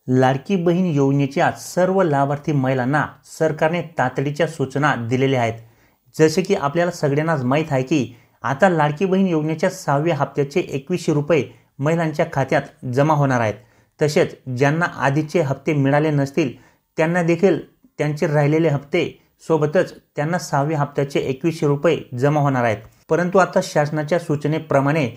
लाडकी बहीण योजनेच्या सर्व लाभार्थी महिलांना सरकारने तातडीच्या सूचना दिलेल्या आहेत। जसे की आपल्याला सगळ्यांनाच माहीत आहे की आता लाडकी बहीण योजनेच्या 6व्या हप्त्याचे 2100 रुपये महिलांच्या खात्यात जमा होणार आहेत। तसेच ज्यांना आधीचे हप्ते मिळाले नसतील त्यांना देखील त्यांचे राहिलेले हप्ते सोबतच त्यांना 6व्या हप्त्याचे 2100 रुपये जमा होणार आहेत। परंतु आता शासनाच्या सूचनेप्रमाणे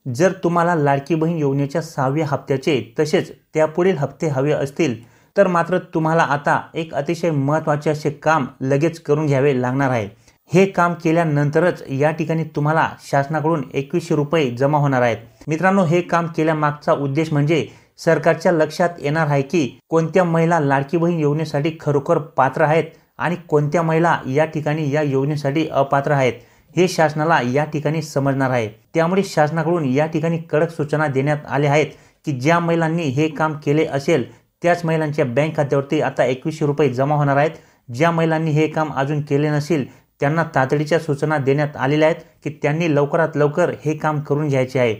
जर तुम्हाला लाडकी बहीण योजनेच्या 6व्या हप्त्याचे तसेच त्यापुढील हप्ते हवे असतील तर मात्र तुम्हाला आता एक अतिशय महत्त्वाचे असे काम लगेच करून घ्यावे लागणार आहे। हे काम केल्यानंतरच या ठिकाणी तुम्हाला शासनाकडून 2100 रुपये जमा होणार आहेत। मित्रांनो, हे काम केल्यामागचा उद्देश म्हणजे सरकारच्या लक्षात येणार आहे की कोणत्या महिला लाडकी बहीण योजनेसाठी खरोखर पात्र आहेत आणि कोणत्या महिला या ठिकाणी या योजनेसाठी अपात्र आहेत हे शासनाला या ठिकाणी समजणार आहे। त्यामुळे शासनाकडून या ठिकाणी कडक सूचना देण्यात आल्या आहेत की ज्या महिलांनी हे काम केले असेल त्याच महिलांच्या बँक खात्यावरती आता 2100 रुपये जमा होणार आहेत। ज्या महिलांनी हे काम अजून केले नसेल त्यांना तातडीच्या सूचना देण्यात आलेल्या आहेत की त्यांनी लवकरात लवकर हे काम करून घ्यायचे आहे।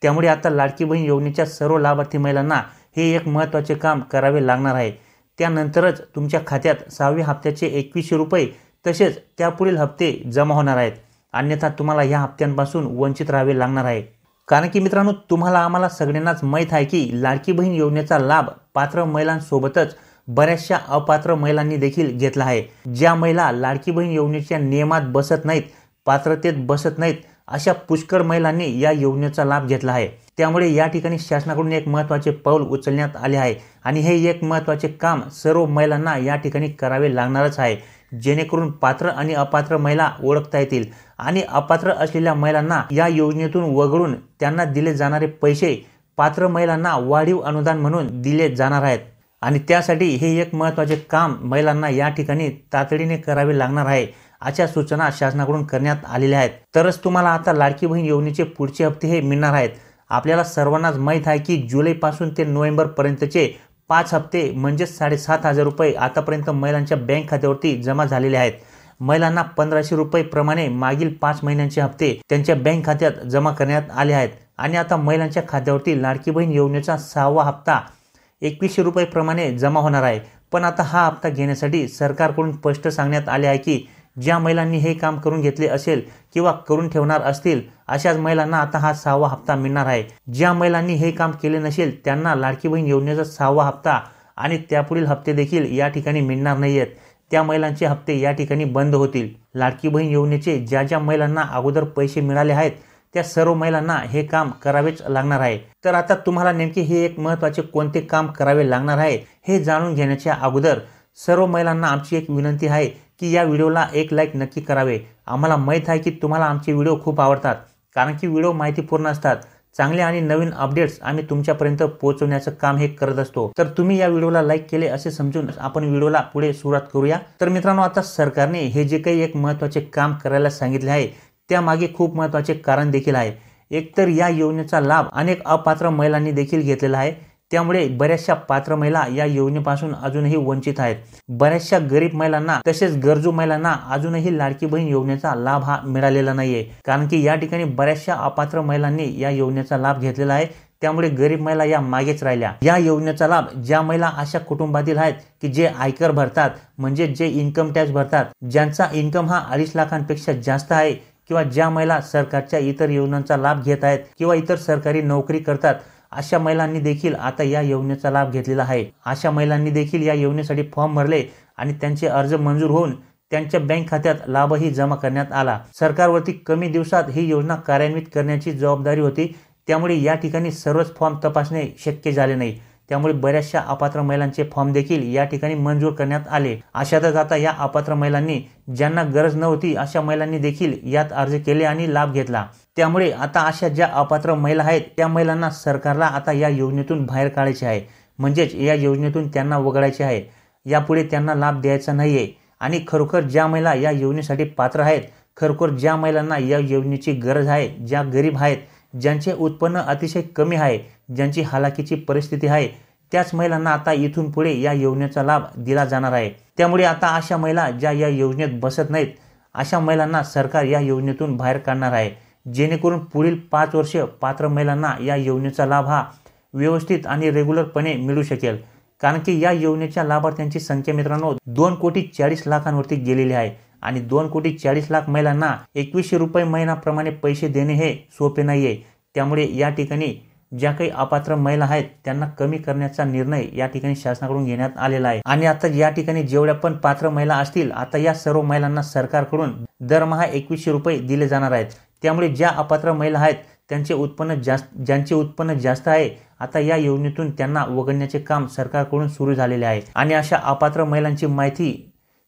त्यामुळे आता लाडकी बहीण योजनेच्या सर्व लाभार्थी महिलांना हे एक महत्त्वाचे काम करावे लागणार आहे। त्यानंतरच तुमच्या खात्यात 6व्या हप्त्याचे 2100 रुपये तसेच त्यापुढील हप्ते जमा होणार आहेत। अन्यथा तुम्हाला या हप्त्यांपासून वंचित राहावे लागणार आहे। कारण की मित्रांनो, तुम्हाला आम्हाला सगळ्यांनाच माहीत आहे की लाडकी बहीण योजनेचा लाभ पात्र महिलांसोबतच बऱ्याचशा अपात्र महिलांनी देखील घेतला आहे। ज्या महिला लाडकी बहीण योजनेच्या नियमात बसत नाहीत, पात्रतेत बसत नाहीत, अशा पुष्कळ महिलांनी या योजनेचा लाभ घेतला आहे। त्यामुळे या ठिकाणी शासनाकडून एक महत्त्वाचे पाऊल उचलण्यात आले आहे आणि हे एक महत्त्वाचे काम सर्व महिलांना या ठिकाणी करावे लागणारच आहे, जेणेकरून पात्र आणि अपात्र महिला ओळखता येतील आणि अपात्र असलेल्या महिलांना या योजनेतून वगळून त्यांना दिले जाणारे पैसे पात्र महिलांना वाढीव अनुदान म्हणून दिले जाणार आहेत। आणि त्यासाठी हे एक महत्त्वाचे काम महिलांना या ठिकाणी तातडीने करावे लागणार आहे अशा सूचना शासनाकडून करण्यात आलेल्या आहेत। तरच तुम्हाला आता लाडकी बहीण योजनेचे पुढचे हप्ते हे मिळणार आहेत। आपल्याला सर्वांनाच माहीत आहे की जुलैपासून ते नोव्हेंबरपर्यंतचे 5 हप्ते म्हणजे 7500 रुपये आतापर्यंत महिलांच्या बँक खात्यावरती जमा झालेले आहेत। महिलांना 1500 रुपये प्रमाणे मागील 5 महिन्यांचे हप्ते त्यांच्या बँक खात्यात जमा करण्यात आले आहेत आणि आता महिलांच्या खात्यावरती लाडकी बहीण योजनेचा 6वा हप्ता 2100 रुपये प्रमाणे जमा होणार आहे। पण आता हा हप्ता घेण्यासाठी सरकारकडून स्पष्ट सांगण्यात आले आहे की ज्या महिलांनी हे काम करून घेतले असेल किंवा करून ठेवणार असतील अशाच महिलांना आता हा 6वा हप्ता मिळणार आहे। ज्या महिलांनी हे काम केले नसेल त्यांना लाडकी बहीण योजनेचा 6वा हप्ता आणि त्यापुढील हप्ते देखील या ठिकाणी मिळणार नाहीयेत। त्या महिलांचे हप्ते या ठिकाणी बंद होतील। लाडकी बहीण योजनेचे ज्या ज्या महिलांना अगोदर पैसे मिळाले आहेत त्या सर्व महिलांना हे काम करावेच लागणार आहे। तर आता तुम्हाला नेमके हे एक महत्त्वाचे कोणते काम करावे लागणार आहे हे जाणून घेण्याच्या अगोदर सर्व महिलांना आमची एक विनंती आहे की या व्हिडिओला एक लाईक नक्की करावे। आम्हाला माहीत आहे की तुम्हाला आमचे व्हिडिओ खूप आवडतात, कारण की व्हिडिओ माहितीपूर्ण असतात। चांगले आणि नवीन अपडेट्स आम्ही तुमच्यापर्यंत पोहोचवण्याचं काम हे करत असतो। तर तुम्ही या व्हिडिओला लाईक केले असे समजून आपण व्हिडिओला पुढे सुरुवात करूया। तर मित्रांनो, आता सरकारने हे जे काही एक महत्त्वाचे काम करायला सांगितले आहे त्यामागे खूप महत्त्वाचे कारण देखील आहे। एकतर या योजनेचा लाभ अनेक अपात्र महिलांनी देखील घेतलेला आहे, त्यामुळे बऱ्याचशा पात्र महिला या योजनेपासून अजूनही वंचित आहेत। बऱ्याचशा गरीब महिलांना तसेच गरजू महिलांना अजूनही लाडकी बहीण योजनेचा लाभ हा मिळालेला नाहीये, कारण की या ठिकाणी बऱ्याचशा अपात्र महिलांनी या योजनेचा लाभ घेतलेला आहे। त्यामुळे गरीब महिला या मागेच राहिल्या। या योजनेचा लाभ ज्या महिला अशा कुटुंबातील आहेत की जे आयकर भरतात, म्हणजे जे इन्कम टॅक्स भरतात, ज्यांचा इन्कम हा 2.5 लाखांपेक्षा जास्त आहे, किंवा ज्या महिला सरकारच्या इतर योजनांचा लाभ घेत आहेत किंवा इतर सरकारी नोकरी करतात, अशा महिलांनी देखील आता या योजनेचा लाभ घेतलेला आहे। अशा महिलांनी देखील या योजनेसाठी फॉर्म भरले आणि त्यांचे अर्ज मंजूर होऊन त्यांच्या बँक खात्यात लाभही जमा करण्यात आला। सरकारवरती कमी दिवसात ही योजना कार्यान्वित करण्याची जबाबदारी होती, त्यामुळे या ठिकाणी सर्वच फॉर्म तपासणे शक्य झाले नाही। त्यामुळे बऱ्याचशा अपात्र महिलांचे फॉर्म देखील या ठिकाणी मंजूर करण्यात आले। अशातच आता या अपात्र महिलांनी, ज्यांना गरज नव्हती अशा महिलांनी देखील यात अर्ज केले आणि लाभ घेतला। त्यामुळे आता अशा ज्या अपात्र महिला आहेत त्या महिलांना सरकारला आता या योजनेतून बाहेर काढायचे आहे, म्हणजेच या योजनेतून त्यांना वगळायचे आहे। यापुढे त्यांना लाभ द्यायचा नाहीये आणि खरोखर ज्या महिला या योजनेसाठी पात्र आहेत, खरोखर ज्या महिलांना या योजनेची गरज आहे, ज्या गरीब आहेत, ज्यांचे उत्पन्न अतिशय कमी आहे, ज्यांची हालाकीची परिस्थिती आहे, त्याच महिलांना आता इथून पुढे या योजनेचा लाभ दिला जाणार आहे। त्यामुळे आता अशा महिला ज्या या योजनेत बसत नाहीत अशा महिलांना सरकार या योजनेतून बाहेर काढणार आहे, जेणेकरून पुढील 5 वर्ष पात्र महिलांना या योजनेचा लाभ हा व्यवस्थित आणि रेग्युलरपणे मिळू शकेल। कारण की या योजनेच्या लाभार्थ्यांची संख्या मित्रांनो 2,40,00,000 गेलेली आहे आणि 2,40,00,000 महिलांना 2100 रुपये महिनाप्रमाणे पैसे देणे हे सोपे नाहीये। त्यामुळे या ठिकाणी ज्या काही अपात्र महिला आहेत त्यांना कमी करण्याचा निर्णय या ठिकाणी शासनाकडून घेण्यात आलेला आहे आणि आता या ठिकाणी जेवढ्या पण पात्र महिला असतील आता या सर्व महिलांना सरकारकडून दरमहा 2100 रुपये दिले जाणार आहेत। त्यामुळे ज्या अपात्र महिला आहेत ज्यांचे उत्पन्न जास्त आहे आता या योजनेतून त्यांना वगळण्याचे काम सरकारकडून सुरू झालेले आहे आणि अशा अपात्र महिलांची माहिती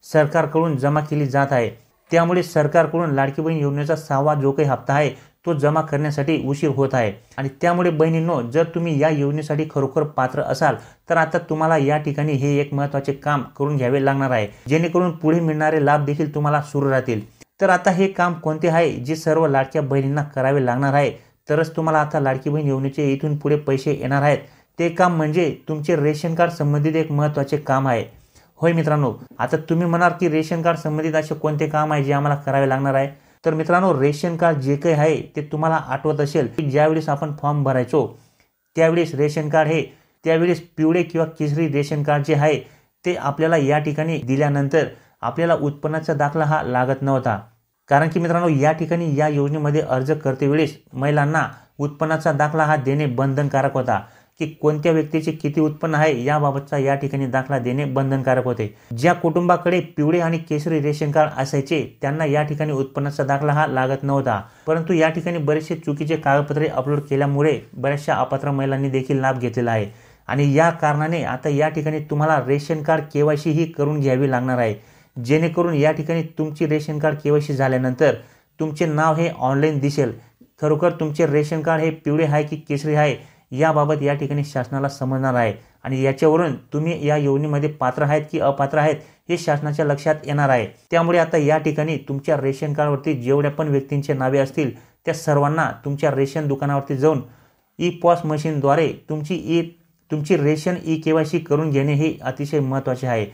सरकारकडून जमा केली जात आहे। त्यामुळे सरकारकडून लाडकी बहीण योजनेचा 6वा जो काही हप्ता आहे तो जमा करण्यासाठी उशीर होत आहे आणि त्यामुळे बहिणींनो, जर तुम्ही या योजनेसाठी खरोखर पात्र असाल तर आता तुम्हाला या ठिकाणी हे एक महत्त्वाचे काम करून घ्यावे लागणार आहे, जेणेकरून पुढे मिळणारे लाभ देखील तुम्हाला सुरू राहतील। तर आता हे काम कोणते आहे जे सर्व लाडक्या बहिणींना करावे लागणार आहे, तरच तुम्हाला आता लाडकी बहीण योजनेचे इथून पुढे पैसे येणार आहेत। ते काम म्हणजे तुमचे रेशन कार्ड संबंधित एक महत्त्वाचे काम आहे। होय मित्रांनो, आता तुम्ही म्हणाल की रेशन कार्ड संबंधित असे कोणते काम आहे जे आम्हाला करावे लागणार आहे? तर मित्रांनो, रेशन कार्ड जे काही आहे ते तुम्हाला आठवत असेल की ज्यावेळेस आपण फॉर्म भरायचो त्यावेळेस रेशन कार्ड हे त्यावेळेस पिवळे किंवा केशरी रेशन कार्ड जे आहे ते आपल्याला या ठिकाणी दिल्यानंतर आपल्याला उत्पन्नाचा दाखला हा लागत नव्हता। कारण की मित्रांनो, या ठिकाणी या योजनेमध्ये अर्ज करते वेळेस महिलांना उत्पन्नाचा दाखला हा देणे बंधनकारक होता की कोणत्या व्यक्तीचे किती उत्पन्न आहे याबाबतचा या ठिकाणी दाखला देणे बंधनकारक होते। ज्या कुटुंबाकडे पिवळे आणि केशरी रेशन कार्ड असायचे त्यांना या ठिकाणी उत्पन्नाचा दाखला हा लागत नव्हता, परंतु या ठिकाणी बरेचसे चुकीचे कागदपत्रे अपलोड केल्यामुळे बऱ्याचशा अपात्र महिलांनी देखील लाभ घेतलेला आहे आणि या कारणाने आता या ठिकाणी तुम्हाला रेशन कार्ड केवायसी ही करून घ्यावी लागणार आहे, जेणेकरून या ठिकाणी तुमची रेशन कार्ड केवायसी झाल्यानंतर तुमचे नाव हे ऑनलाईन दिसेल। खरोखर तुमचे रेशन कार्ड हे पिवळे आहे की केशरी आहे याबाबत या ठिकाणी शासनाला समजणार आहे आणि याच्यावरून तुम्ही या योजनेमध्ये पात्र आहेत की अपात्र आहेत हे शासनाच्या लक्षात येणार आहे। त्यामुळे आता या ठिकाणी तुमच्या रेशन कार्डवरती जेवढ्या पण व्यक्तींचे नावे असतील त्या सर्वांना तुमच्या रेशन दुकानावरती जाऊन ई-पॉस मशीनद्वारे तुमची रेशन केवायसी करून घेणे हे अतिशय महत्त्वाचे आहे।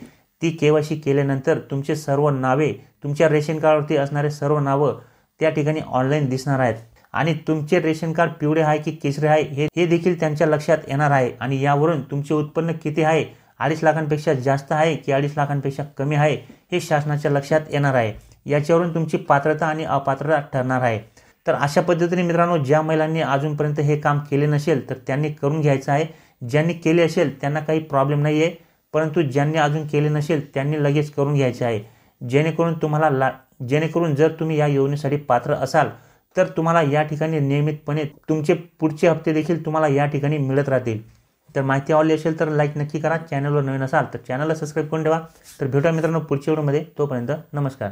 ती केवायसी केल्यानंतर तुमचे सर्व नावे तुमच्या रेशन कार्डवरती असणारे सर्व नावं त्या ठिकाणी ऑनलाईन दिसणार आहेत आणि तुमचे रेशन कार्ड पिवळे आहे की केशरी आहे हे देखील त्यांच्या लक्षात येणार आहे आणि यावरून तुमचे उत्पन्न किती आहे, 2.5 लाखांपेक्षा जास्त आहे की 2.5 लाखांपेक्षा कमी आहे हे शासनाच्या लक्षात येणार आहे। याच्यावरून तुमची पात्रता आणि अपात्रता ठरणार आहे। तर अशा पद्धतीने मित्रांनो, ज्या महिलांनी अजूनपर्यंत हे काम केले नसेल तर त्यांनी करून घ्यायचं आहे। ज्यांनी केले असेल त्यांना काही प्रॉब्लेम नाही आहे, परंतु ज्यांनी अजून केले नसेल त्यांनी लगेच करून घ्यायचे आहे, जेणेकरून जर तुम्ही या योजनेसाठी पात्र असाल तर तुम्हाला या ठिकाणी नियमितपणे तुमचे पुढचे हप्ते देखील तुम्हाला या ठिकाणी मिळत राहतील। तर माहिती आवडली असेल तर लाईक नक्की करा, चॅनलवर नवीन असाल तर चॅनलला सबस्क्राईब करून ठेवा। तर भेटूया मित्रांनो पुढच्या व्हिडिओमध्ये, तोपर्यंत नमस्कार।